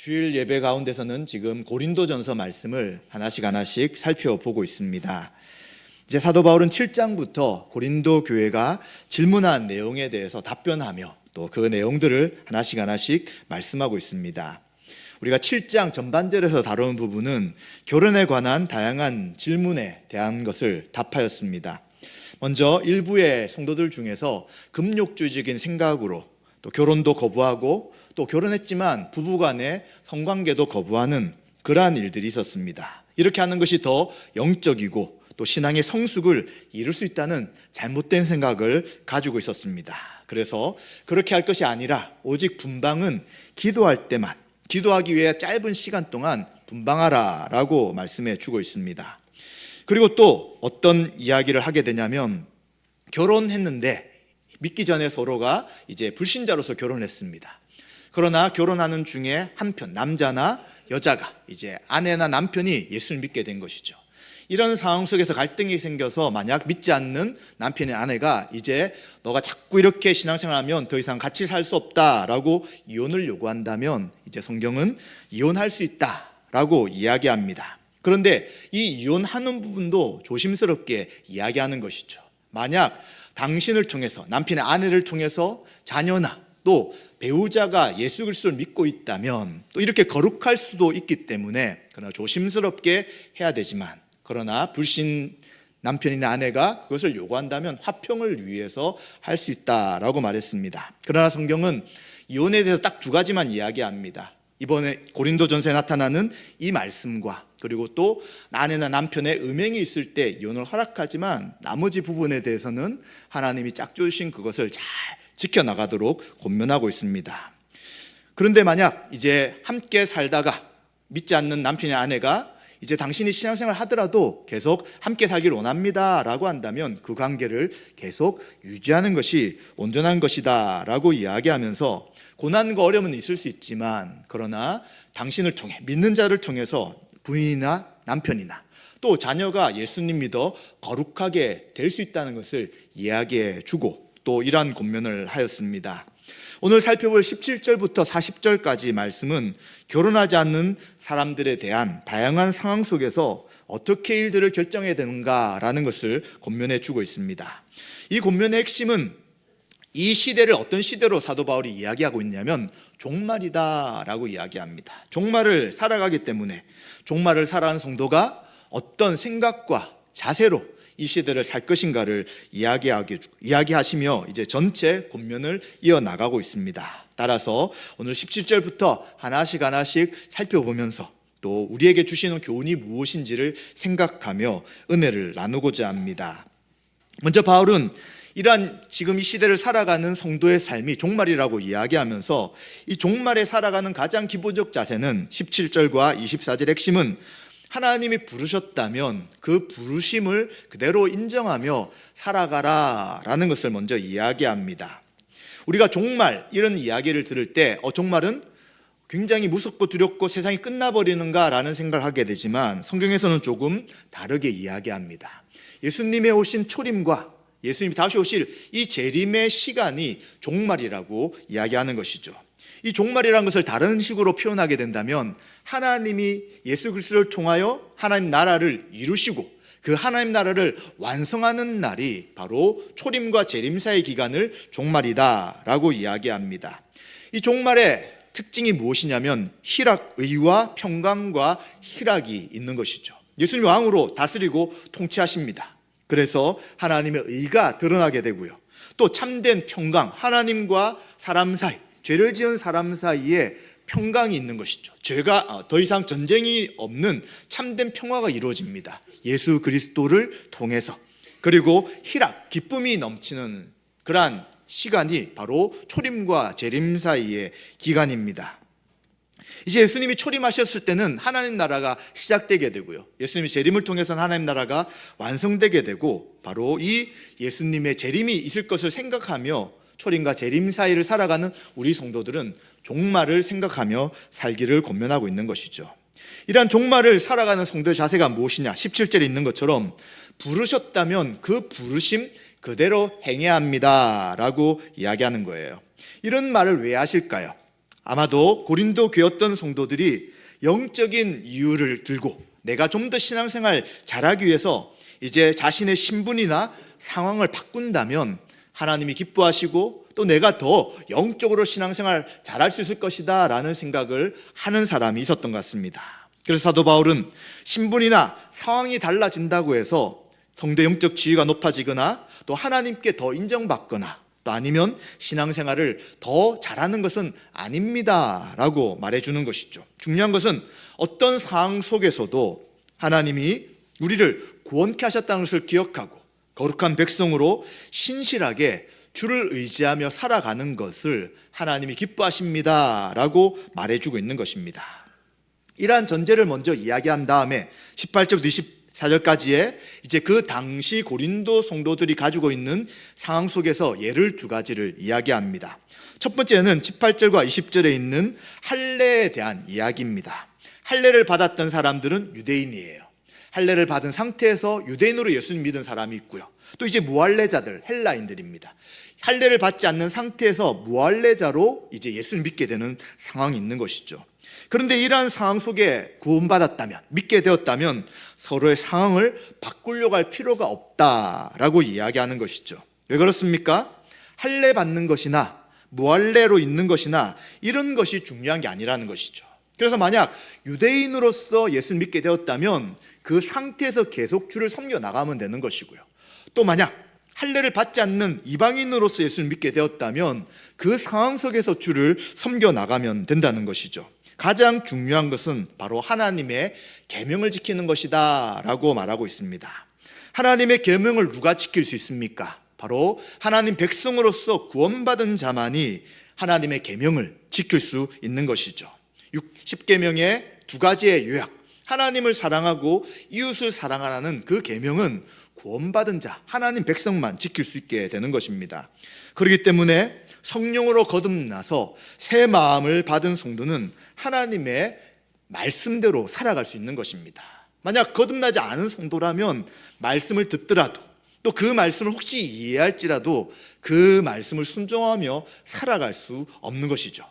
주일 예배 가운데서는 지금 고린도전서 말씀을 하나씩 살펴보고 있습니다. 이제 사도 바울은 7장부터 고린도 교회가 질문한 내용에 대해서 답변하며 또 그 내용들을 하나씩 말씀하고 있습니다. 우리가 7장 전반절에서 다루는 부분은 결혼에 관한 다양한 질문에 대한 것을 답하였습니다. 먼저 일부의 성도들 중에서 금욕주의적인 생각으로 또 결혼도 거부하고 또 결혼했지만 부부간의 성관계도 거부하는 그러한 일들이 있었습니다. 이렇게 하는 것이 더 영적이고 또 신앙의 성숙을 이룰 수 있다는 잘못된 생각을 가지고 있었습니다. 그래서 그렇게 할 것이 아니라 오직 분방은 기도할 때만, 기도하기 위해 짧은 시간 동안 분방하라라고 말씀해 주고 있습니다. 그리고 또 어떤 이야기를 하게 되냐면 결혼했는데 믿기 전에 서로가 이제 불신자로서 결혼했습니다. 그러나 결혼하는 중에 한편 남자나 여자가 이제 아내나 남편이 예수를 믿게 된 것이죠. 이런 상황 속에서 갈등이 생겨서 만약 믿지 않는 남편의 아내가 이제 너가 자꾸 이렇게 신앙생활하면 더 이상 같이 살 수 없다라고 이혼을 요구한다면 이제 성경은 이혼할 수 있다라고 이야기합니다. 그런데 이 이혼하는 부분도 조심스럽게 이야기하는 것이죠. 만약 당신을 통해서 남편의 아내를 통해서 자녀나 또 배우자가 예수 그리스도를 믿고 있다면 또 이렇게 거룩할 수도 있기 때문에 그러나 조심스럽게 해야 되지만 그러나 불신 남편이나 아내가 그것을 요구한다면 화평을 위해서 할 수 있다라고 말했습니다. 그러나 성경은 이혼에 대해서 딱 두 가지만 이야기합니다. 이번에 고린도전서에 나타나는 이 말씀과 그리고 또 아내나 남편의 음행이 있을 때 이혼을 허락하지만 나머지 부분에 대해서는 하나님이 짝주신 그것을 잘 지켜나가도록 권면하고 있습니다. 그런데 만약 이제 함께 살다가 믿지 않는 남편의 아내가 이제 당신이 신앙생활 하더라도 계속 함께 살기를 원합니다 라고 한다면 그 관계를 계속 유지하는 것이 온전한 것이다 라고 이야기하면서 고난과 어려움은 있을 수 있지만 그러나 당신을 통해 믿는 자를 통해서 부인이나 남편이나 또 자녀가 예수님 믿어 거룩하게 될 수 있다는 것을 이야기해 주고 또 이러한 권면을 하였습니다. 오늘 살펴볼 17절부터 40절까지 말씀은 결혼하지 않는 사람들에 대한 다양한 상황 속에서 어떻게 일들을 결정해야 되는가라는 것을 권면해 주고 있습니다. 이 권면의 핵심은 이 시대를 어떤 시대로 사도 바울이 이야기하고 있냐면 종말이다라고 이야기합니다. 종말을 살아가기 때문에 종말을 살아가는 성도가 어떤 생각과 자세로 이 시대를 살 것인가를 이야기하시며 이제 전체 권면을 이어나가고 있습니다. 따라서 오늘 17절부터 하나씩 살펴보면서 또 우리에게 주시는 교훈이 무엇인지를 생각하며 은혜를 나누고자 합니다. 먼저 바울은 이러한 지금 이 시대를 살아가는 성도의 삶이 종말이라고 이야기하면서 이 종말에 살아가는 가장 기본적 자세는 17절과 24절의 핵심은 하나님이 부르셨다면 그 부르심을 그대로 인정하며 살아가라라는 것을 먼저 이야기합니다. 우리가 종말 이런 이야기를 들을 때 종말은 굉장히 무섭고 두렵고 세상이 끝나버리는가라는 생각을 하게 되지만 성경에서는 조금 다르게 이야기합니다. 예수님의 오신 초림과 예수님이 다시 오실 이 재림의 시간이 종말이라고 이야기하는 것이죠. 이 종말이라는 것을 다른 식으로 표현하게 된다면 하나님이 예수 그리스도를 통하여 하나님 나라를 이루시고 그 하나님 나라를 완성하는 날이 바로 초림과 재림 사이의 기간을 종말이다라고 이야기합니다. 이 종말의 특징이 무엇이냐면 희락의와 평강과 희락이 있는 것이죠. 예수님이 왕으로 다스리고 통치하십니다. 그래서 하나님의 의가 드러나게 되고요. 또 참된 평강, 하나님과 사람 사이, 죄를 지은 사람 사이에 평강이 있는 것이죠. 죄가 더 이상 전쟁이 없는 참된 평화가 이루어집니다. 예수 그리스도를 통해서. 그리고 희락, 기쁨이 넘치는 그러한 시간이 바로 초림과 재림 사이의 기간입니다. 이제 예수님이 초림하셨을 때는 하나님 나라가 시작되게 되고요. 예수님이 재림을 통해서는 하나님 나라가 완성되게 되고 바로 이 예수님의 재림이 있을 것을 생각하며 초림과 재림 사이를 살아가는 우리 성도들은 종말을 생각하며 살기를 권면하고 있는 것이죠. 이러한 종말을 살아가는 성도의 자세가 무엇이냐? 17절에 있는 것처럼 부르셨다면 그 부르심 그대로 행해야 합니다 라고 이야기하는 거예요. 이런 말을 왜 하실까요? 아마도 고린도 교회 어떤 성도들이 영적인 이유를 들고 내가 좀 더 신앙생활 잘하기 위해서 이제 자신의 신분이나 상황을 바꾼다면 하나님이 기뻐하시고 또 내가 더 영적으로 신앙생활 잘할 수 있을 것이다 라는 생각을 하는 사람이 있었던 것 같습니다. 그래서 사도 바울은 신분이나 상황이 달라진다고 해서 성도의 영적 지위가 높아지거나 또 하나님께 더 인정받거나 또 아니면 신앙생활을 더 잘하는 것은 아닙니다 라고 말해주는 것이죠. 중요한 것은 어떤 상황 속에서도 하나님이 우리를 구원케 하셨다는 것을 기억하고 거룩한 백성으로 신실하게 주를 의지하며 살아가는 것을 하나님이 기뻐하십니다 라고 말해주고 있는 것입니다. 이러한 전제를 먼저 이야기한 다음에 18절부터 24절까지의 이제 그 당시 고린도 성도들이 가지고 있는 상황 속에서 예를 두 가지를 이야기합니다. 첫 번째는 18절과 20절에 있는 할례에 대한 이야기입니다. 할례를 받았던 사람들은 유대인이에요. 할례를 받은 상태에서 유대인으로 예수님 믿은 사람이 있고요. 또 이제 무할례자들, 헬라인들입니다. 할례를 받지 않는 상태에서 무할례자로 이제 예수를 믿게 되는 상황이 있는 것이죠. 그런데 이러한 상황 속에 구원받았다면, 믿게 되었다면 서로의 상황을 바꾸려고 할 필요가 없다라고 이야기하는 것이죠. 왜 그렇습니까? 할례 받는 것이나 무할례로 있는 것이나 이런 것이 중요한 게 아니라는 것이죠. 그래서 만약 유대인으로서 예수를 믿게 되었다면 그 상태에서 계속 주를 섬겨 나가면 되는 것이고요. 또 만약 할례를 받지 않는 이방인으로서 예수를 믿게 되었다면 그 상황 속에서 주를 섬겨 나가면 된다는 것이죠. 가장 중요한 것은 바로 하나님의 계명을 지키는 것이다 라고 말하고 있습니다. 하나님의 계명을 누가 지킬 수 있습니까? 바로 하나님 백성으로서 구원받은 자만이 하나님의 계명을 지킬 수 있는 것이죠. 10계명의 두 가지의 요약, 하나님을 사랑하고 이웃을 사랑하라는 그 계명은 구원받은 자, 하나님 백성만 지킬 수 있게 되는 것입니다. 그렇기 때문에 성령으로 거듭나서 새 마음을 받은 성도는 하나님의 말씀대로 살아갈 수 있는 것입니다. 만약 거듭나지 않은 성도라면 말씀을 듣더라도 또 그 말씀을 혹시 이해할지라도 그 말씀을 순종하며 살아갈 수 없는 것이죠.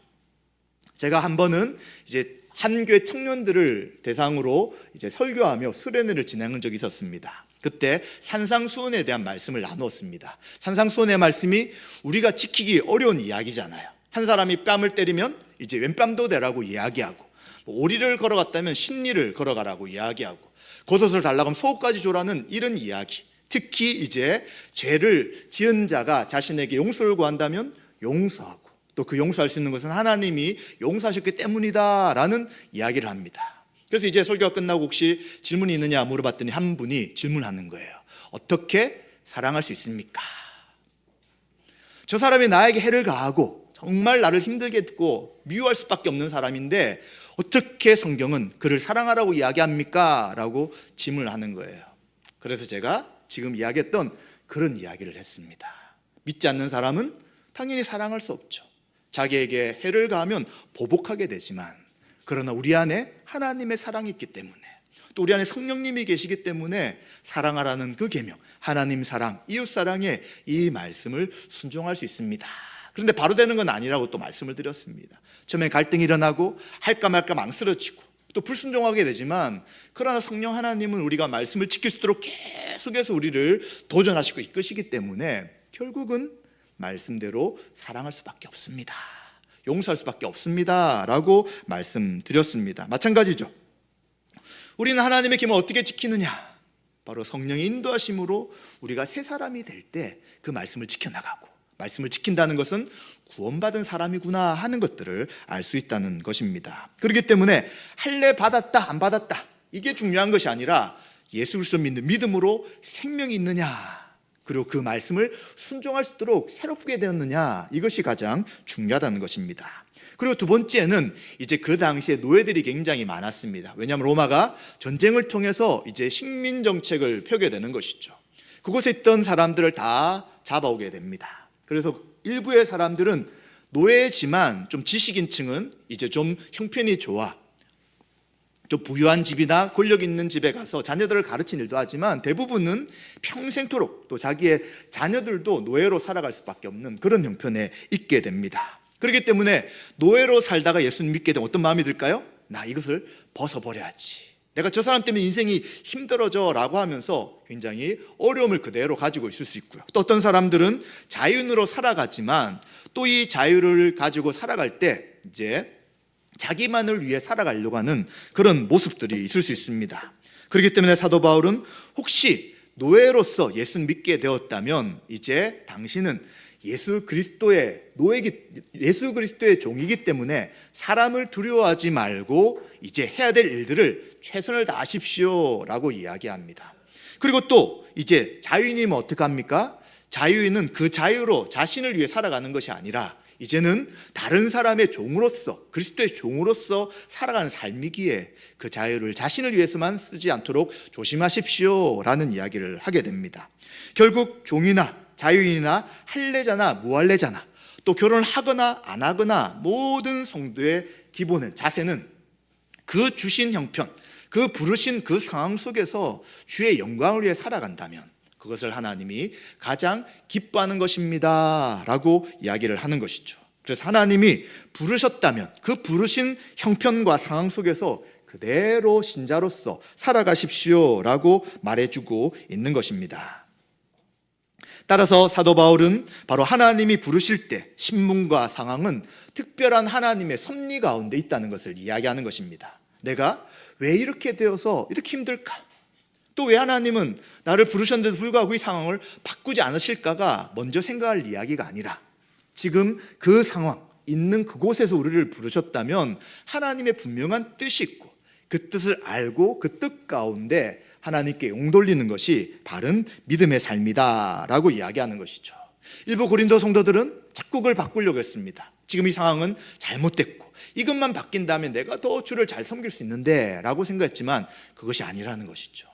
제가 한 번은 이제 한 교회 청년들을 대상으로 이제 설교하며 수련회를 진행한 적이 있었습니다. 그때 산상수훈에 대한 말씀을 나누었습니다. 산상수훈의 말씀이 우리가 지키기 어려운 이야기잖아요. 한 사람이 뺨을 때리면 이제 왼뺨도 대라고 이야기하고, 오리를 걸어갔다면 십리를 걸어가라고 이야기하고, 겉옷을 달라고 하면 속옷까지 줘라는 이런 이야기. 특히 이제 죄를 지은 자가 자신에게 용서를 구한다면 용서하고, 또 그 용서할 수 있는 것은 하나님이 용서하셨기 때문이다 라는 이야기를 합니다. 그래서 이제 설교가 끝나고 혹시 질문이 있느냐 물어봤더니 한 분이 질문하는 거예요. 어떻게 사랑할 수 있습니까? 저 사람이 나에게 해를 가하고 정말 나를 힘들게 듣고 미워할 수밖에 없는 사람인데 어떻게 성경은 그를 사랑하라고 이야기합니까? 라고 질문을 하는 거예요. 그래서 제가 지금 이야기했던 그런 이야기를 했습니다. 믿지 않는 사람은 당연히 사랑할 수 없죠. 자기에게 해를 가하면 보복하게 되지만, 그러나 우리 안에 하나님의 사랑이 있기 때문에, 또 우리 안에 성령님이 계시기 때문에 사랑하라는 그 계명, 하나님 사랑, 이웃 사랑의 이 말씀을 순종할 수 있습니다. 그런데 바로 되는 건 아니라고 또 말씀을 드렸습니다. 처음에 갈등이 일어나고 할까 말까 망설여지고 또 불순종하게 되지만, 그러나 성령 하나님은 우리가 말씀을 지킬 수 있도록 계속해서 우리를 도전하시고 이끄시기 때문에 결국은 말씀대로 사랑할 수밖에 없습니다. 용서할 수밖에 없습니다 라고 말씀드렸습니다. 마찬가지죠. 우리는 하나님의 계명을 어떻게 지키느냐? 바로 성령의 인도하심으로 우리가 새 사람이 될 때 그 말씀을 지켜나가고, 말씀을 지킨다는 것은 구원받은 사람이구나 하는 것들을 알 수 있다는 것입니다. 그렇기 때문에 할례 받았다 안 받았다 이게 중요한 것이 아니라 예수 그리스도 믿는 믿음으로 생명이 있느냐, 그리고 그 말씀을 순종할 수 있도록 새롭게 되었느냐, 이것이 가장 중요하다는 것입니다. 그리고 두 번째는 이제 그 당시에 노예들이 굉장히 많았습니다. 왜냐하면 로마가 전쟁을 통해서 이제 식민 정책을 펴게 되는 것이죠. 그곳에 있던 사람들을 다 잡아오게 됩니다. 그래서 일부의 사람들은 노예지만 좀 지식인층은 이제 좀 형편이 좋아, 좀 부유한 집이나 권력 있는 집에 가서 자녀들을 가르치는 일도 하지만 대부분은 평생토록 또 자기의 자녀들도 노예로 살아갈 수밖에 없는 그런 형편에 있게 됩니다. 그렇기 때문에 노예로 살다가 예수님 믿게 되면 어떤 마음이 들까요? 나 이것을 벗어버려야지. 내가 저 사람 때문에 인생이 힘들어져 라고 하면서 굉장히 어려움을 그대로 가지고 있을 수 있고요. 또 어떤 사람들은 자유인으로 살아가지만 또 이 자유를 가지고 살아갈 때 이제 자기만을 위해 살아가려고 하는 그런 모습들이 있을 수 있습니다. 그렇기 때문에 사도 바울은 혹시 노예로서 예수 믿게 되었다면 이제 당신은 예수 그리스도의 종이기 때문에 사람을 두려워하지 말고 이제 해야 될 일들을 최선을 다하십시오 라고 이야기합니다. 그리고 또 이제 자유인이면 어떡합니까? 자유인은 그 자유로 자신을 위해 살아가는 것이 아니라 이제는 다른 사람의 종으로서, 그리스도의 종으로서 살아가는 삶이기에 그 자유를 자신을 위해서만 쓰지 않도록 조심하십시오 라는 이야기를 하게 됩니다. 결국 종이나 자유인이나 할례자나 무할례자나 또 결혼을 하거나 안 하거나 모든 성도의 기본은, 자세는 그 주신 형편, 그 부르신 그 상황 속에서 주의 영광을 위해 살아간다면 그것을 하나님이 가장 기뻐하는 것입니다 라고 이야기를 하는 것이죠. 그래서 하나님이 부르셨다면 그 부르신 형편과 상황 속에서 그대로 신자로서 살아가십시오 라고 말해주고 있는 것입니다. 따라서 사도 바울은 바로 하나님이 부르실 때 신분과 상황은 특별한 하나님의 섭리 가운데 있다는 것을 이야기하는 것입니다. 내가 왜 이렇게 되어서 이렇게 힘들까? 또 왜 하나님은 나를 부르셨는데도 불구하고 이 상황을 바꾸지 않으실까가 먼저 생각할 이야기가 아니라 지금 그 상황, 있는 그곳에서 우리를 부르셨다면 하나님의 분명한 뜻이 있고 그 뜻을 알고 그 뜻 가운데 하나님께 용돌리는 것이 바른 믿음의 삶이다 라고 이야기하는 것이죠. 일부 고린도 성도들은 자꾸 그걸 바꾸려고 했습니다. 지금 이 상황은 잘못됐고 이것만 바뀐다면 내가 더 주를 잘 섬길 수 있는데 라고 생각했지만 그것이 아니라는 것이죠.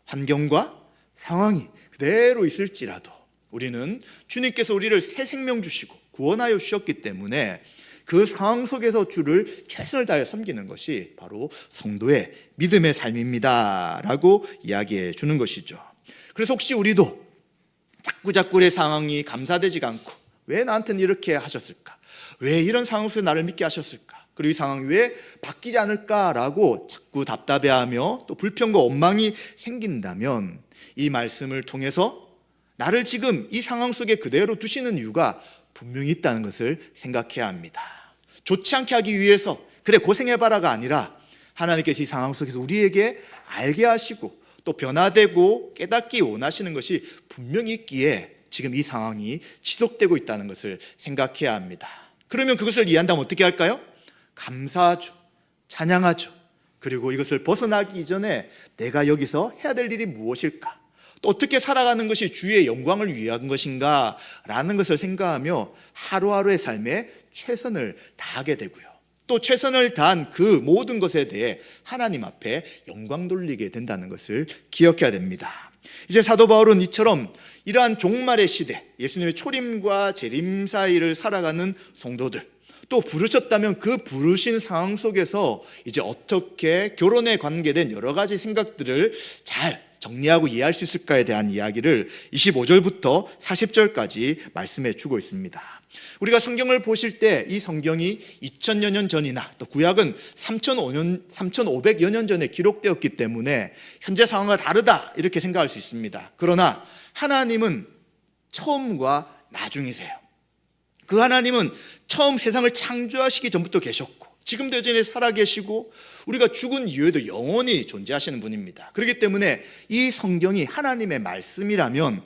환경과 상황이 그대로 있을지라도 우리는 주님께서 우리를 새 생명 주시고 구원하여 주셨기 때문에 그 상황 속에서 주를 최선을 다해 섬기는 것이 바로 성도의 믿음의 삶입니다 라고 이야기해 주는 것이죠. 그래서 혹시 우리도 자꾸 우리의 상황이 감사되지가 않고 왜 나한테는 이렇게 하셨을까? 왜 이런 상황 속에 나를 믿게 하셨을까? 그리고 이 상황이 왜 바뀌지 않을까라고 자꾸 답답해하며 또 불평과 원망이 생긴다면 이 말씀을 통해서 나를 지금 이 상황 속에 그대로 두시는 이유가 분명히 있다는 것을 생각해야 합니다. 좋지 않게 하기 위해서 그래 고생해봐라가 아니라 하나님께서 이 상황 속에서 우리에게 알게 하시고 또 변화되고 깨닫기 원하시는 것이 분명히 있기에 지금 이 상황이 지속되고 있다는 것을 생각해야 합니다. 그러면 그것을 이해한다면 어떻게 할까요? 감사하죠. 찬양하죠. 그리고 이것을 벗어나기 이전에 내가 여기서 해야 될 일이 무엇일까? 또 어떻게 살아가는 것이 주의 영광을 위한 것인가? 라는 것을 생각하며 하루하루의 삶에 최선을 다하게 되고요. 또 최선을 다한 그 모든 것에 대해 하나님 앞에 영광 돌리게 된다는 것을 기억해야 됩니다. 이제 사도 바울은 이처럼 이러한 종말의 시대, 예수님의 초림과 재림 사이를 살아가는 성도들, 또 부르셨다면 그 부르신 상황 속에서 이제 어떻게 결혼에 관계된 여러 가지 생각들을 잘 정리하고 이해할 수 있을까에 대한 이야기를 25절부터 40절까지 말씀해 주고 있습니다. 우리가 성경을 보실 때 이 성경이 2000여 년 전이나 또 구약은 3500여 년 전에 기록되었기 때문에 현재 상황과 다르다 이렇게 생각할 수 있습니다. 그러나 하나님은 처음과 나중이세요. 그 하나님은 처음 세상을 창조하시기 전부터 계셨고 지금도 여전히 살아계시고 우리가 죽은 이후에도 영원히 존재하시는 분입니다. 그렇기 때문에 이 성경이 하나님의 말씀이라면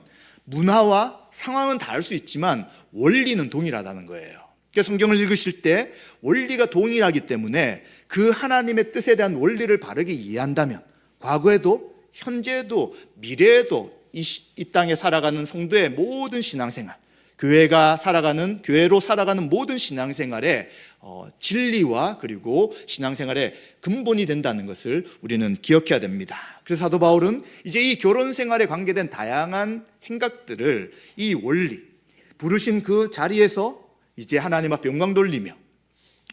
문화와 상황은 다를 수 있지만 원리는 동일하다는 거예요. 그러니까 성경을 읽으실 때 원리가 동일하기 때문에 그 하나님의 뜻에 대한 원리를 바르게 이해한다면 과거에도 현재에도 미래에도 이 땅에 살아가는 성도의 모든 신앙생활, 교회로 살아가는 모든 신앙생활에 진리와 그리고 신앙생활의 근본이 된다는 것을 우리는 기억해야 됩니다. 그래서 사도 바울은 이제 이 결혼 생활에 관계된 다양한 생각들을 이 원리, 부르신 그 자리에서 이제 하나님 앞에 영광 돌리며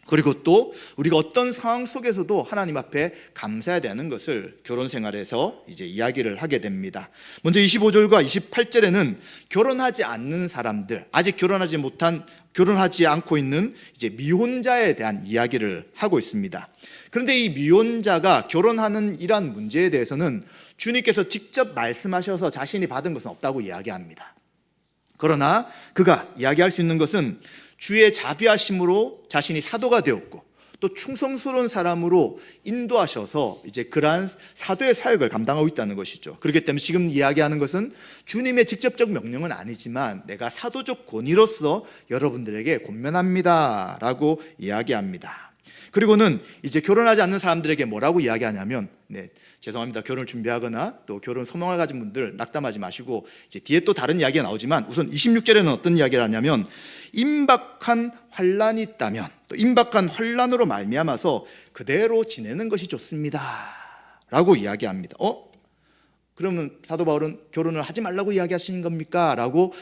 그리고 또 우리가 어떤 상황 속에서도 하나님 앞에 감사해야 되는 것을 결혼 생활에서 이제 이야기를 하게 됩니다. 먼저 25절과 28절에는 결혼하지 않는 사람들, 아직 결혼하지 않고 있는 이제 미혼자에 대한 이야기를 하고 있습니다. 그런데 이 미혼자가 결혼하는 이러한 문제에 대해서는 주님께서 직접 말씀하셔서 자신이 받은 것은 없다고 이야기합니다. 그러나 그가 이야기할 수 있는 것은 주의 자비하심으로 자신이 사도가 되었고 또 충성스러운 사람으로 인도하셔서 이제 그러한 사도의 사역을 감당하고 있다는 것이죠. 그렇기 때문에 지금 이야기하는 것은 주님의 직접적 명령은 아니지만 내가 사도적 권위로서 여러분들에게 권면합니다 라고 이야기합니다. 그리고는 이제 결혼하지 않는 사람들에게 뭐라고 이야기하냐면, 죄송합니다. 결혼을 준비하거나 또 결혼 소망을 가진 분들 낙담하지 마시고, 이제 뒤에 또 다른 이야기가 나오지만 우선 26절에는 어떤 이야기를 하냐면, 임박한 환란이 있다면 또 임박한 환란으로 말미암아서 그대로 지내는 것이 좋습니다 라고 이야기합니다. 그러면 사도 바울은 결혼을 하지 말라고 이야기하시는 겁니까? 라고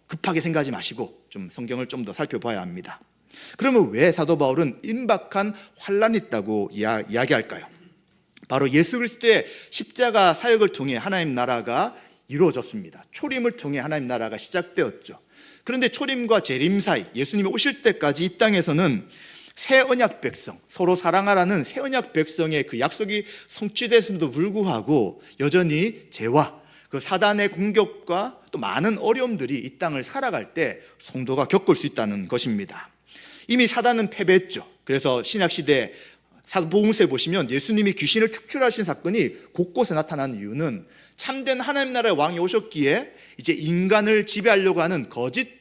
급하게 생각하지 마시고 좀 성경을 좀 더 살펴봐야 합니다. 그러면 왜 사도 바울은 임박한 환란이 있다고 이야기할까요? 바로 예수 그리스도의 십자가 사역을 통해 하나님 나라가 이루어졌습니다. 초림을 통해 하나님 나라가 시작되었죠. 그런데 초림과 재림 사이, 예수님이 오실 때까지 이 땅에서는 새 언약 백성, 서로 사랑하라는 새 언약 백성의 그 약속이 성취됐음에도 불구하고 여전히 죄와 그 사단의 공격과 또 많은 어려움들이 이 땅을 살아갈 때 성도가 겪을 수 있다는 것입니다. 이미 사단은 패배했죠. 그래서 신약시대 사도복음서에 보시면 예수님이 귀신을 축출하신 사건이 곳곳에 나타나는 이유는 참된 하나님 나라의 왕이 오셨기에 이제 인간을 지배하려고 하는 거짓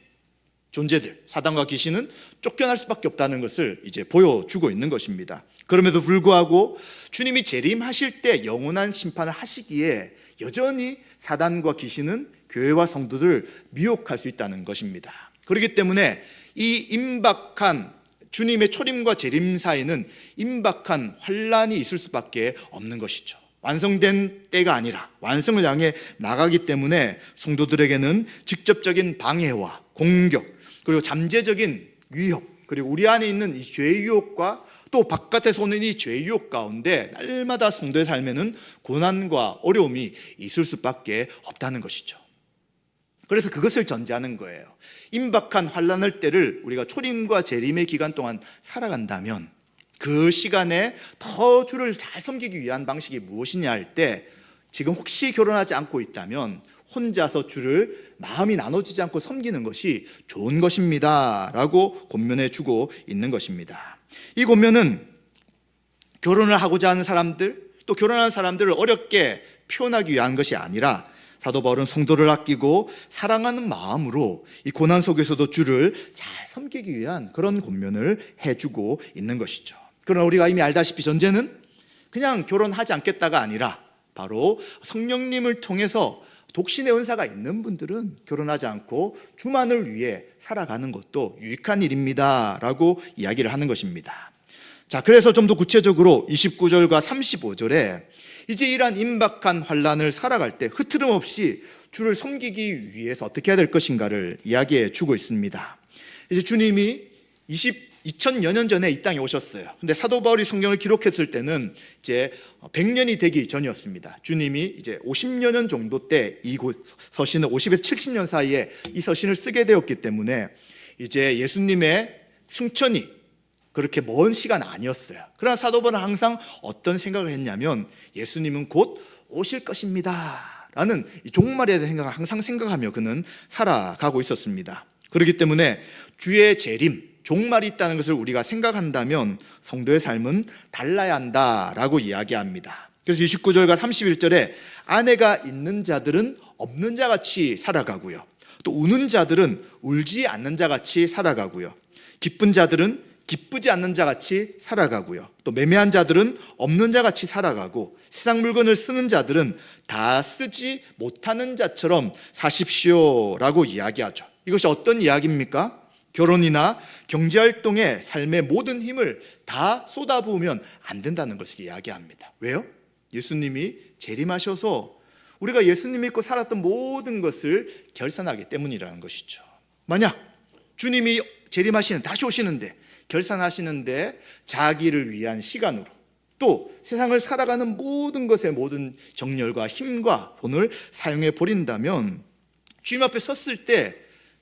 존재들, 사단과 귀신은 쫓겨날 수밖에 없다는 것을 이제 보여주고 있는 것입니다. 그럼에도 불구하고 주님이 재림하실 때 영원한 심판을 하시기에 여전히 사단과 귀신은 교회와 성도들을 미혹할 수 있다는 것입니다. 그렇기 때문에 이 임박한 주님의 초림과 재림 사이는 임박한 환란이 있을 수밖에 없는 것이죠. 완성된 때가 아니라 완성을 향해 나가기 때문에 성도들에게는 직접적인 방해와 공격, 그리고 잠재적인 위협, 그리고 우리 안에 있는 이 죄의 유혹과 또 바깥에서 오는 이 죄의 유혹 가운데 날마다 성도의 삶에는 고난과 어려움이 있을 수밖에 없다는 것이죠. 그래서 그것을 전제하는 거예요. 임박한 환란의 때를 우리가 초림과 재림의 기간 동안 살아간다면 그 시간에 더 주를 잘 섬기기 위한 방식이 무엇이냐 할 때, 지금 혹시 결혼하지 않고 있다면 혼자서 주를 마음이 나눠지지 않고 섬기는 것이 좋은 것입니다 라고 권면해 주고 있는 것입니다. 이 권면은 결혼을 하고자 하는 사람들, 또 결혼하는 사람들을 어렵게 표현하기 위한 것이 아니라 사도 바울은 성도를 아끼고 사랑하는 마음으로 이 고난 속에서도 주를 잘 섬기기 위한 그런 권면을 해주고 있는 것이죠. 그러나 우리가 이미 알다시피 전제는 그냥 결혼하지 않겠다가 아니라 바로 성령님을 통해서 독신의 은사가 있는 분들은 결혼하지 않고 주만을 위해 살아가는 것도 유익한 일입니다 라고 이야기를 하는 것입니다. 자, 그래서 좀 더 구체적으로 29절과 35절에 이제 이러한 임박한 환란을 살아갈 때 흐트름 없이 주를 섬기기 위해서 어떻게 해야 될 것인가를 이야기해 주고 있습니다. 이제 주님이 2000여 년 전에 이 땅에 오셨어요. 근데 사도 바울이 성경을 기록했을 때는 이제 100년이 되기 전이었습니다. 주님이 이제 50여 년 정도 때 이 서신을 50에서 70년 사이에 이 서신을 쓰게 되었기 때문에 이제 예수님의 승천이 그렇게 먼 시간 아니었어요. 그러나 사도 바울은 항상 어떤 생각을 했냐면 예수님은 곧 오실 것입니다 라는 종말에 대한 생각을 항상 생각하며 그는 살아가고 있었습니다. 그렇기 때문에 주의 재림, 종말이 있다는 것을 우리가 생각한다면 성도의 삶은 달라야 한다라고 이야기합니다. 그래서 29절과 31절에 아내가 있는 자들은 없는 자같이 살아가고요, 또 우는 자들은 울지 않는 자같이 살아가고요, 기쁜 자들은 기쁘지 않는 자같이 살아가고요, 또 매매한 자들은 없는 자같이 살아가고 세상 물건을 쓰는 자들은 다 쓰지 못하는 자처럼 사십시오라고 이야기하죠. 이것이 어떤 이야기입니까? 결혼이나 경제활동에 삶의 모든 힘을 다 쏟아부으면 안 된다는 것을 이야기합니다. 왜요? 예수님이 재림하셔서 우리가 예수님 믿고 살았던 모든 것을 결산하기 때문이라는 것이죠. 만약 주님이 재림하시는, 다시 오시는데 결산하시는데 자기를 위한 시간으로 또 세상을 살아가는 모든 것에 모든 정열과 힘과 돈을 사용해 버린다면 주님 앞에 섰을 때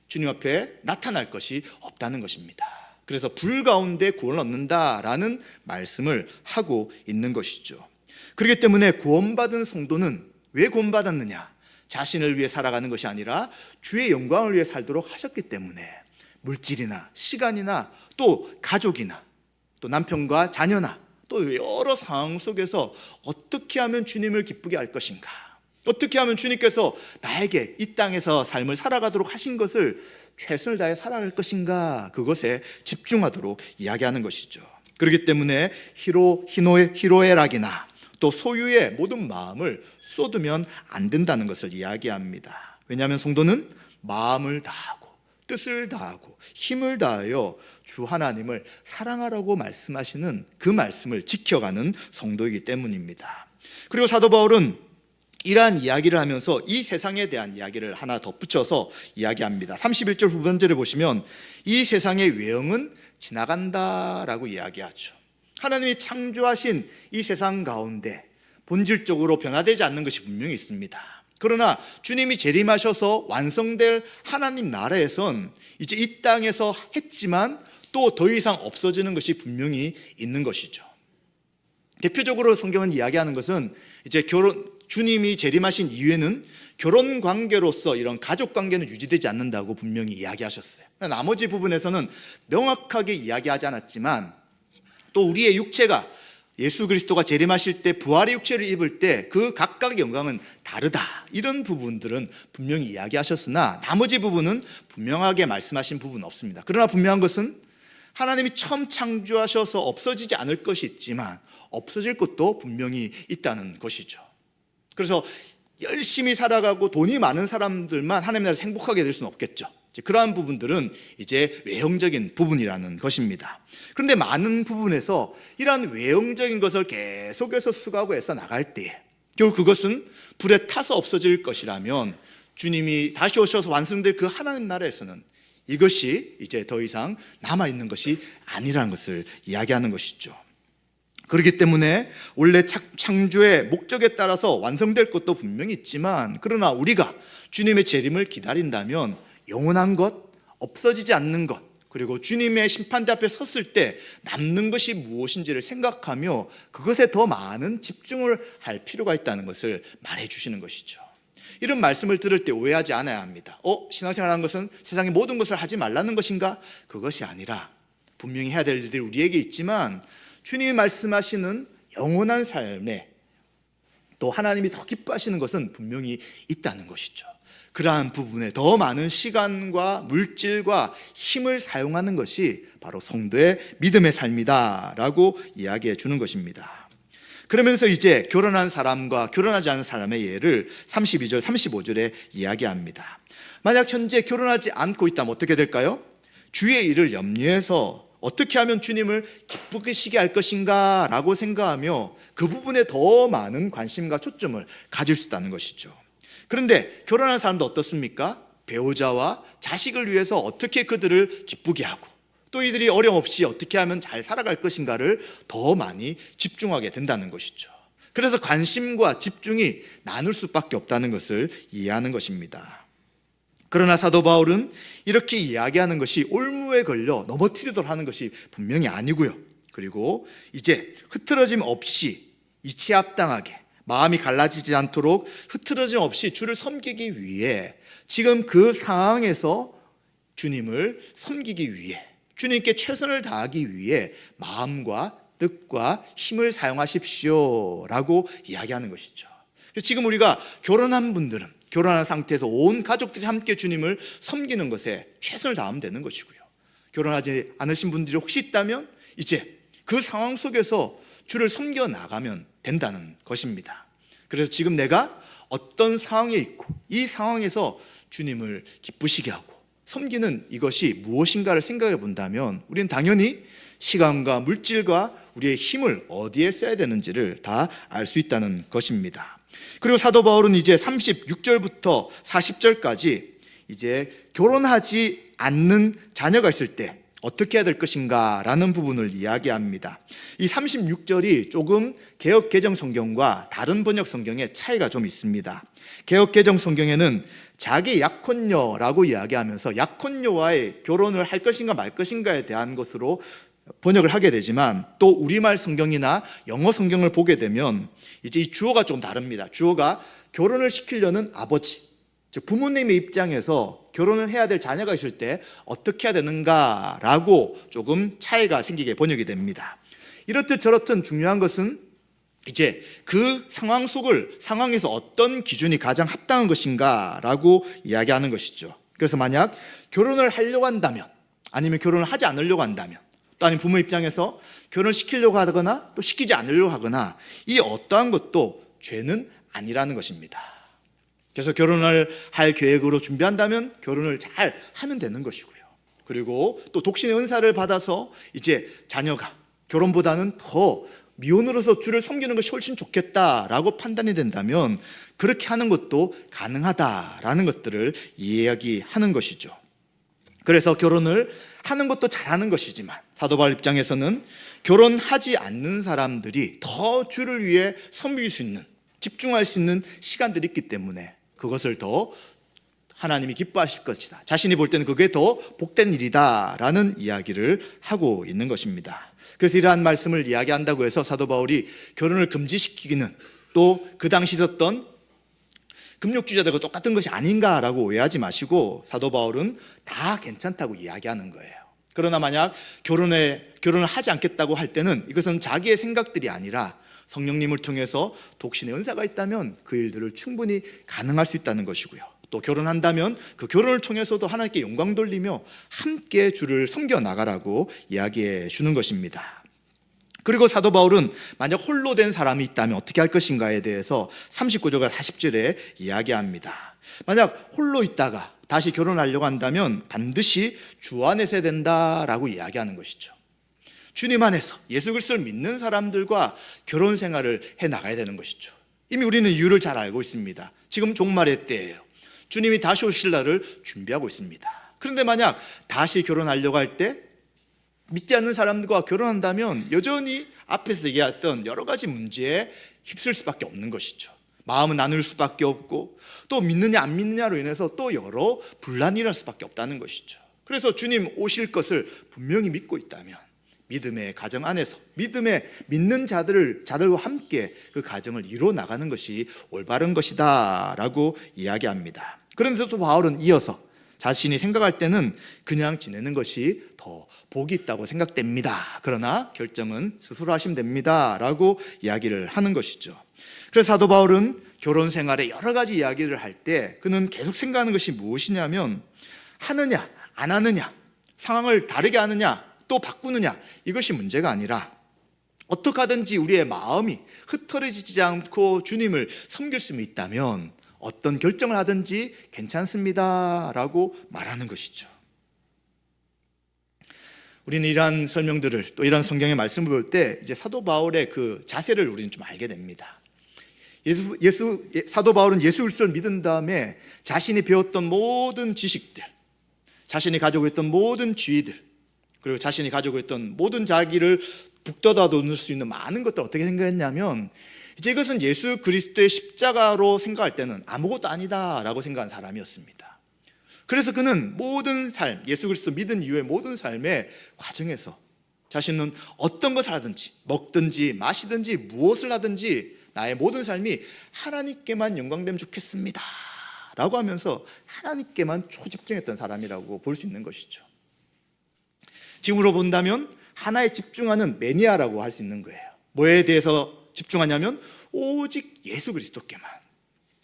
주님 앞에 나타날 것이 없다는 것입니다. 그래서 불 가운데 구원을 얻는다라는 말씀을 하고 있는 것이죠. 그렇기 때문에 구원받은 성도는 왜 구원받았느냐? 자신을 위해 살아가는 것이 아니라 주의 영광을 위해 살도록 하셨기 때문에 물질이나 시간이나 또 가족이나 또 남편과 자녀나 또 여러 상황 속에서 어떻게 하면 주님을 기쁘게 할 것인가, 어떻게 하면 주님께서 나에게 이 땅에서 삶을 살아가도록 하신 것을 최선을 다해 살아갈 것인가, 그것에 집중하도록 이야기하는 것이죠. 그렇기 때문에 희노애락이나 또 소유의 모든 마음을 쏟으면 안 된다는 것을 이야기합니다. 왜냐하면 성도는 마음을 다하고 뜻을 다하고 힘을 다하여 주 하나님을 사랑하라고 말씀하시는 그 말씀을 지켜가는 성도이기 때문입니다. 그리고 사도 바울은 이러한 이야기를 하면서 이 세상에 대한 이야기를 하나 덧붙여서 이야기합니다. 31절 후반절에 보시면 이 세상의 외형은 지나간다라고 이야기하죠. 하나님이 창조하신 이 세상 가운데 본질적으로 변화되지 않는 것이 분명히 있습니다. 그러나 주님이 재림하셔서 완성될 하나님 나라에선 이제 이 땅에서 했지만 또 더 이상 없어지는 것이 분명히 있는 것이죠. 대표적으로 성경은 이야기하는 것은 이제 주님이 재림하신 이후에는 결혼 관계로서 이런 가족 관계는 유지되지 않는다고 분명히 이야기하셨어요. 나머지 부분에서는 명확하게 이야기하지 않았지만 또 우리의 육체가 예수 그리스도가 재림하실 때 부활의 육체를 입을 때 그 각각의 영광은 다르다, 이런 부분들은 분명히 이야기하셨으나 나머지 부분은 분명하게 말씀하신 부분은 없습니다. 그러나 분명한 것은 하나님이 처음 창조하셔서 없어지지 않을 것이 있지만 없어질 것도 분명히 있다는 것이죠. 그래서 열심히 살아가고 돈이 많은 사람들만 하나님 나라에서 행복하게 될 수는 없겠죠. 그러한 부분들은 이제 외형적인 부분이라는 것입니다. 그런데 많은 부분에서 이러한 외형적인 것을 계속해서 수고하고 애써 나갈 때 결국 그것은 불에 타서 없어질 것이라면 주님이 다시 오셔서 완성될 그 하나님 나라에서는 이것이 이제 더 이상 남아있는 것이 아니라는 것을 이야기하는 것이죠. 그렇기 때문에 원래 창조의 목적에 따라서 완성될 것도 분명히 있지만 그러나 우리가 주님의 재림을 기다린다면 영원한 것, 없어지지 않는 것, 그리고 주님의 심판대 앞에 섰을 때 남는 것이 무엇인지를 생각하며 그것에 더 많은 집중을 할 필요가 있다는 것을 말해 주시는 것이죠. 이런 말씀을 들을 때 오해하지 않아야 합니다. 신앙생활하는 것은 세상의 모든 것을 하지 말라는 것인가? 그것이 아니라 분명히 해야 될 일들이 우리에게 있지만 주님이 말씀하시는 영원한 삶에 또 하나님이 더 기뻐하시는 것은 분명히 있다는 것이죠. 그러한 부분에 더 많은 시간과 물질과 힘을 사용하는 것이 바로 성도의 믿음의 삶이다라고 이야기해 주는 것입니다. 그러면서 이제 결혼한 사람과 결혼하지 않은 사람의 예를 32절, 35절에 이야기합니다. 만약 현재 결혼하지 않고 있다면 어떻게 될까요? 주의 일을 염려해서 어떻게 하면 주님을 기쁘시게 할 것인가 라고 생각하며 그 부분에 더 많은 관심과 초점을 가질 수 있다는 것이죠. 그런데 결혼한 사람도 어떻습니까? 배우자와 자식을 위해서 어떻게 그들을 기쁘게 하고 또 이들이 어려움 없이 어떻게 하면 잘 살아갈 것인가를 더 많이 집중하게 된다는 것이죠. 그래서 관심과 집중이 나눌 수밖에 없다는 것을 이해하는 것입니다. 그러나 사도 바울은 이렇게 이야기하는 것이 올무에 걸려 넘어뜨리도록 하는 것이 분명히 아니고요. 그리고 이제 흐트러짐 없이 이치합당하게 마음이 갈라지지 않도록 흐트러짐 없이 주를 섬기기 위해 지금 그 상황에서 주님을 섬기기 위해 주님께 최선을 다하기 위해 마음과 뜻과 힘을 사용하십시오 라고 이야기하는 것이죠. 그래서 지금 우리가 결혼한 분들은 결혼한 상태에서 온 가족들이 함께 주님을 섬기는 것에 최선을 다하면 되는 것이고요. 결혼하지 않으신 분들이 혹시 있다면 이제 그 상황 속에서 주를 섬겨 나가면 된다는 것입니다. 그래서 지금 내가 어떤 상황에 있고 이 상황에서 주님을 기쁘시게 하고 섬기는 이것이 무엇인가를 생각해 본다면 우리는 당연히 시간과 물질과 우리의 힘을 어디에 써야 되는지를 다 알 수 있다는 것입니다. 그리고 사도 바울은 이제 36절부터 40절까지 이제 결혼하지 않는 자녀가 있을 때 어떻게 해야 될 것인가 라는 부분을 이야기합니다. 이 36절이 조금 개역 개정 성경과 다른 번역 성경에 차이가 좀 있습니다. 개역 개정 성경에는 자기 약혼녀라고 이야기하면서 약혼녀와의 결혼을 할 것인가 말 것인가에 대한 것으로 번역을 하게 되지만, 또 우리말 성경이나 영어 성경을 보게 되면 이제 이 주어가 좀 다릅니다. 주어가 결혼을 시키려는 아버지, 즉 부모님의 입장에서 결혼을 해야 될 자녀가 있을 때 어떻게 해야 되는가라고 조금 차이가 생기게 번역이 됩니다. 이렇듯 저렇듯 중요한 것은 이제 그 상황에서 어떤 기준이 가장 합당한 것인가라고 이야기하는 것이죠. 그래서 만약 결혼을 하려고 한다면, 아니면 결혼을 하지 않으려고 한다면, 또 아니면 부모 입장에서 결혼을 시키려고 하거나 또 시키지 않으려고 하거나, 이 어떠한 것도 죄는 아니라는 것입니다. 그래서 결혼을 할 계획으로 준비한다면 결혼을 잘 하면 되는 것이고요. 그리고 또 독신의 은사를 받아서 이제 자녀가 결혼보다는 더 미혼으로서 주를 섬기는 것이 훨씬 좋겠다라고 판단이 된다면 그렇게 하는 것도 가능하다라는 것들을 이야기하는 것이죠. 그래서 결혼을 하는 것도 잘하는 것이지만 사도 바울 입장에서는 결혼하지 않는 사람들이 더 주를 위해 섬길 수 있는, 집중할 수 있는 시간들이 있기 때문에 그것을 더 하나님이 기뻐하실 것이다, 자신이 볼 때는 그게 더 복된 일이다 라는 이야기를 하고 있는 것입니다. 그래서 이러한 말씀을 이야기한다고 해서 사도 바울이 결혼을 금지시키기는 또 그 당시 있었던 금욕주의자들과 똑같은 것이 아닌가라고 오해하지 마시고, 사도 바울은 다 괜찮다고 이야기하는 거예요. 그러나 만약 결혼을 하지 않겠다고 할 때는 이것은 자기의 생각들이 아니라 성령님을 통해서 독신의 은사가 있다면 그 일들을 충분히 가능할 수 있다는 것이고요. 또 결혼한다면 그 결혼을 통해서도 하나님께 영광 돌리며 함께 주를 섬겨 나가라고 이야기해 주는 것입니다. 그리고 사도 바울은 만약 홀로 된 사람이 있다면 어떻게 할 것인가에 대해서 39절과 40절에 이야기합니다. 만약 홀로 있다가 다시 결혼하려고 한다면 반드시 주 안에서 해야 된다라고 이야기하는 것이죠. 주님 안에서 예수 그리스도를 믿는 사람들과 결혼 생활을 해 나가야 되는 것이죠. 이미 우리는 이유를 잘 알고 있습니다. 지금 종말의 때예요. 주님이 다시 오실 날을 준비하고 있습니다. 그런데 만약 다시 결혼하려고 할 때 믿지 않는 사람들과 결혼한다면 여전히 앞에서 얘기했던 여러 가지 문제에 휩쓸 수밖에 없는 것이죠. 마음은 나눌 수밖에 없고, 또 믿느냐 안 믿느냐로 인해서 또 여러 분란이 일어날 수밖에 없다는 것이죠. 그래서 주님 오실 것을 분명히 믿고 있다면 믿음의 가정 안에서 믿는 자들과 함께 그 가정을 이루어 나가는 것이 올바른 것이다 라고 이야기합니다. 그런데 또 바울은 이어서 자신이 생각할 때는 그냥 지내는 것이 더 복이 있다고 생각됩니다. 그러나 결정은 스스로 하시면 됩니다 라고 이야기를 하는 것이죠. 그래서 사도 바울은 결혼 생활에 여러 가지 이야기를 할 때 그는 계속 생각하는 것이 무엇이냐면, 하느냐 안 하느냐, 상황을 다르게 하느냐 또 바꾸느냐, 이것이 문제가 아니라 어떻게 하든지 우리의 마음이 흐트러지지 않고 주님을 섬길 수 있다면 어떤 결정을 하든지 괜찮습니다 라고 말하는 것이죠. 우리는 이러한 설명들을, 또 이러한 성경의 말씀을 볼 때 이제 사도 바울의 그 자세를 우리는 좀 알게 됩니다. 사도 바울은 예수 그리스도를 믿은 다음에 자신이 배웠던 모든 지식들, 자신이 가지고 있던 모든 지위들, 그리고 자신이 가지고 있던 모든 자기를 북돋아 놓을 수 있는 많은 것들을 어떻게 생각했냐면, 이제 이것은 예수 그리스도의 십자가로 생각할 때는 아무것도 아니다라고 생각한 사람이었습니다. 그래서 그는 모든 삶, 예수 그리스도 믿은 이후의 모든 삶의 과정에서 자신은 어떤 것을 하든지, 먹든지 마시든지 무엇을 하든지 나의 모든 삶이 하나님께만 영광되면 좋겠습니다 라고 하면서 하나님께만 초집중했던 사람이라고 볼 수 있는 것이죠. 지금으로 본다면 하나에 집중하는 매니아라고 할 수 있는 거예요. 뭐에 대해서 집중하냐면 오직 예수 그리스도께만,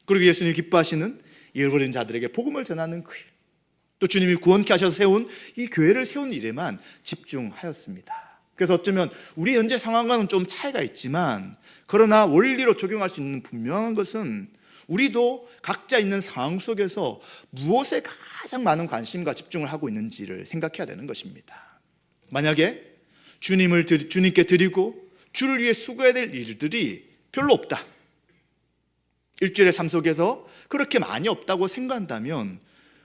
그리고 예수님이 기뻐하시는 잃어버린 자들에게 복음을 전하는 그 일, 또 주님이 구원케 하셔서 세운 이 교회를 세운 일에만 집중하였습니다. 그래서 어쩌면 우리 현재 상황과는 좀 차이가 있지만, 그러나 원리로 적용할 수 있는 분명한 것은 우리도 각자 있는 상황 속에서 무엇에 가장 많은 관심과 집중을 하고 있는지를 생각해야 되는 것입니다. 만약에 주님께 드리고 주를 위해 수고해야 될 일들이 별로 없다, 일주일의 삶 속에서 그렇게 많이 없다고 생각한다면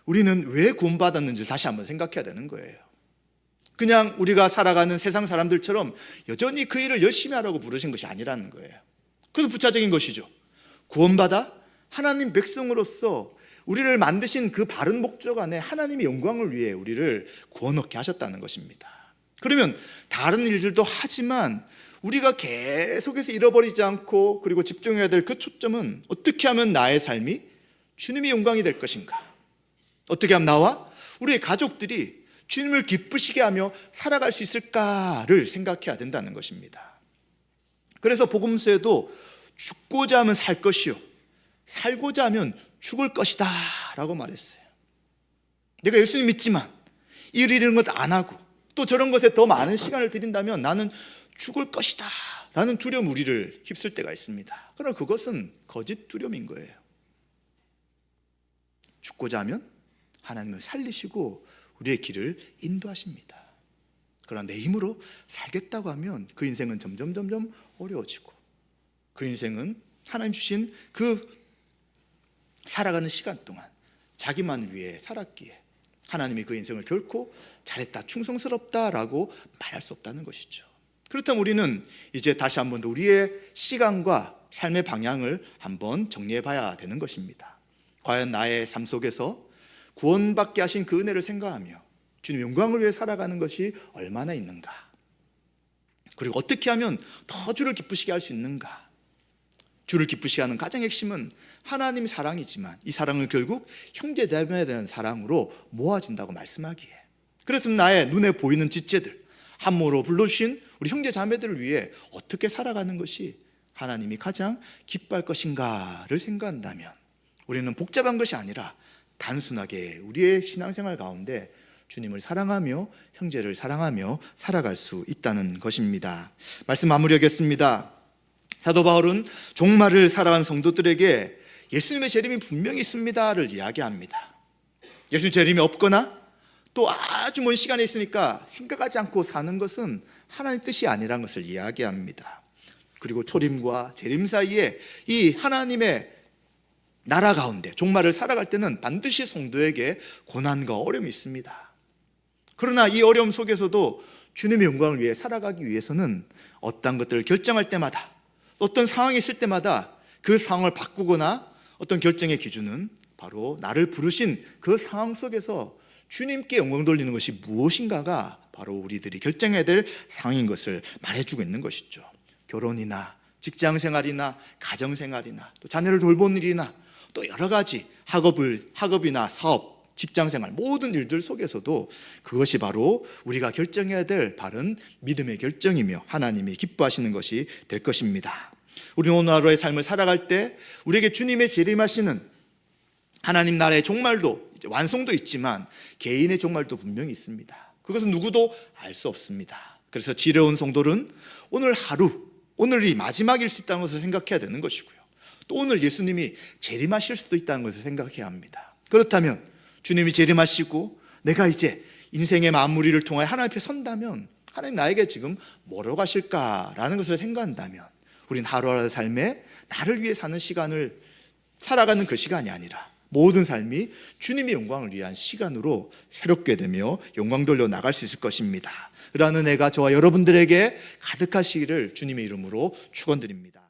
우리는 왜 구원받았는지 다시 한번 생각해야 되는 거예요. 그냥 우리가 살아가는 세상 사람들처럼 여전히 그 일을 열심히 하라고 부르신 것이 아니라는 거예요. 그래서 부차적인 것이죠. 구원받아 하나님 백성으로서 우리를 만드신 그 바른 목적 안에 하나님의 영광을 위해 우리를 구원 얻게 하셨다는 것입니다. 그러면 다른 일들도 하지만 우리가 계속해서 잃어버리지 않고 그리고 집중해야 될 그 초점은 어떻게 하면 나의 삶이 주님의 영광이 될 것인가? 어떻게 하면 나와 우리의 가족들이 주님을 기쁘시게 하며 살아갈 수 있을까를 생각해야 된다는 것입니다. 그래서 복음서에도 죽고자 하면 살 것이요 살고자 하면 죽을 것이다 라고 말했어요. 내가 예수님 믿지만 일 이런 것 안 하고 또 저런 것에 더 많은 시간을 들인다면 나는 죽을 것이다 라는 두려움 우리를 휩쓸 때가 있습니다. 그러나 그것은 거짓 두려움인 거예요. 죽고자 하면 하나님을 살리시고 우리의 길을 인도하십니다. 그러나 내 힘으로 살겠다고 하면 그 인생은 점점 어려워지고 그 인생은 하나님 주신 그 살아가는 시간 동안 자기만을 위해 살았기에 하나님이 그 인생을 결코 잘했다, 충성스럽다라고 말할 수 없다는 것이죠. 그렇다면 우리는 이제 다시 한번 더 우리의 시간과 삶의 방향을 한번 정리해 봐야 되는 것입니다. 과연 나의 삶 속에서 구원받게 하신 그 은혜를 생각하며 주님 영광을 위해 살아가는 것이 얼마나 있는가? 그리고 어떻게 하면 더 주를 기쁘시게 할 수 있는가? 주를 기쁘시게 하는 가장 핵심은 하나님의 사랑이지만 이 사랑을 결국 형제자매에 대한 사랑으로 모아진다고 말씀하기에 그래서 나의 눈에 보이는 지체들 한모로 불러주신 우리 형제자매들을 위해 어떻게 살아가는 것이 하나님이 가장 기뻐할 것인가를 생각한다면 우리는 복잡한 것이 아니라 단순하게 우리의 신앙생활 가운데 주님을 사랑하며 형제를 사랑하며 살아갈 수 있다는 것입니다. 말씀 마무리하겠습니다. 사도 바울은 종말을 살아간 성도들에게 예수님의 재림이 분명히 있습니다를 이야기합니다. 예수님 재림이 없거나 또 아주 먼 시간에 있으니까 생각하지 않고 사는 것은 하나님의 뜻이 아니라는 것을 이야기합니다. 그리고 초림과 재림 사이에 이 하나님의 나라 가운데 종말을 살아갈 때는 반드시 성도에게 고난과 어려움이 있습니다. 그러나 이 어려움 속에서도 주님의 영광을 위해 살아가기 위해서는 어떤 것들을 결정할 때마다 어떤 상황이 있을 때마다 그 상황을 바꾸거나 어떤 결정의 기준은 바로 나를 부르신 그 상황 속에서 주님께 영광 돌리는 것이 무엇인가가 바로 우리들이 결정해야 될 상황인 것을 말해주고 있는 것이죠. 결혼이나 직장생활이나 가정생활이나 또 자녀를 돌보는 일이나 또 여러 가지 학업이나 사업, 직장생활 모든 일들 속에서도 그것이 바로 우리가 결정해야 될 바른 믿음의 결정이며 하나님이 기뻐하시는 것이 될 것입니다. 우리는 오늘 하루의 삶을 살아갈 때 우리에게 주님의 재림하시는 하나님 나라의 종말도 완성도 있지만 개인의 종말도 분명히 있습니다. 그것은 누구도 알 수 없습니다. 그래서 지혜로운 성도는 오늘 하루, 오늘이 마지막일 수 있다는 것을 생각해야 되는 것이고요. 또 오늘 예수님이 재림하실 수도 있다는 것을 생각해야 합니다. 그렇다면 주님이 재림하시고 내가 이제 인생의 마무리를 통하여 하나님 앞에 선다면 하나님 나에게 지금 뭐라고 하실까라는 것을 생각한다면 우린 하루하루의 삶에 나를 위해 사는 시간을 살아가는 그 시간이 아니라 모든 삶이 주님의 영광을 위한 시간으로 새롭게 되며 영광 돌려 나갈 수 있을 것입니다. 그러한 은혜가 저와 여러분들에게 가득하시기를 주님의 이름으로 축원드립니다.